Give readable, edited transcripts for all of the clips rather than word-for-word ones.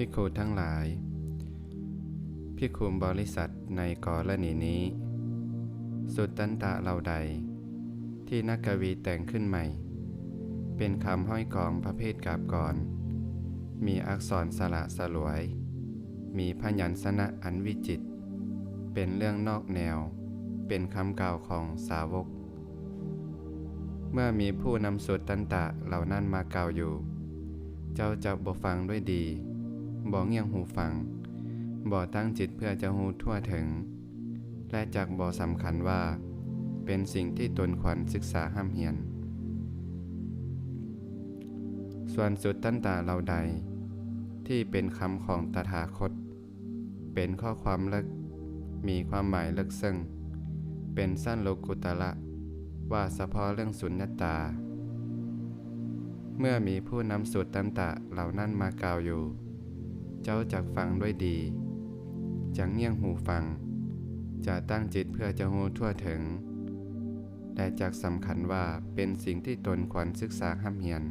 ภิกขุทั้งหลายภิกขุบริษัทในกรณีนี้ สุตตันตะเหล่าใดที่นักกวีแต่งขึ้นใหม่เป็นคำห้อยกองประเภทกาบกรมีอักษรสละสลวยมีพยัญชนะอันวิจิตรเป็นเรื่องนอกแนวเป็นคำกล่าวของสาวกเมื่อมีผู้นำสุตตันตะเหล่านั้นมากล่าวอยู่เจ้าจะบ่ฟังด้วยดีบ่เงี่ยงหูฟังบ่ตั้งจิตเพื่อจะหูทั่วถึงและจักบ่สำคัญว่าเป็นสิ่งที่ตนควรศึกษาห้ามเหียนส่วนสุตตันตะเหล่าใดที่เป็นคำของตถาคตเป็นข้อความลึกมีความหมายลึกซึ้งเป็นสั้นโลกุตระว่าเฉพาะเรื่องสุญญตาเมื่อมีผู้นำสุตตันตะเหล่านั้นมากล่าวอยู่เจ้าจักฟังด้วยดีจักเงี่ยงหูฟังจะตั้งจิตเพื่อจะหูทั่วถึงและจักสำคัญว่าเป็นสิ่งที่ตนควรศึกษาห้ามเหียน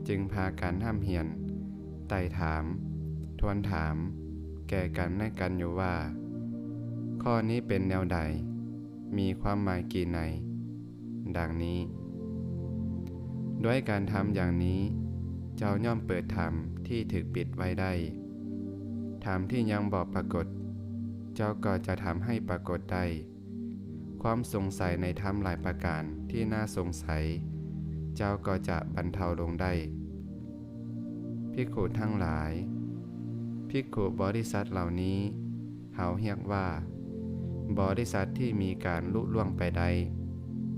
จึงพากันห้ามเหียนไต่ถามทวนถามแก่กันและกันอยู่ว่าข้อนี้เป็นแนวใดมีความหมายกี่ในดังนี้ด้วยการทำอย่างนี้เจ้าย่อมเปิดธรรมที่ถูกปิดไว้ได้ธรรมที่ยังบอกปรากฏเจ้าก็จะทำให้ปรากฏได้ความสงสัยในธรรมหลายประการที่น่าสงสัยเจ้าก็จะบรรเทาลงได้ภิกขุทั้งหลายภิกขุบริษัทเหล่านี้เขาเรียกว่าบริษัทที่มีการลุล่วงไปได้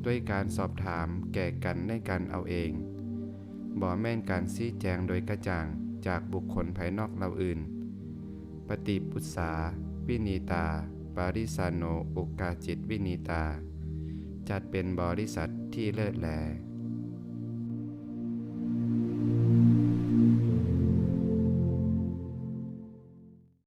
ด้วยการสอบถามแก่กันในการเอาเองบ่แม่นการชี้แจงโดยกระจ่างจากบุคคลภายนอกเราอื่นปฏิปุษสาวินีตาปาริสาโนโอกาจิตวินีตาจัดเป็นบริษัทที่เลิศแล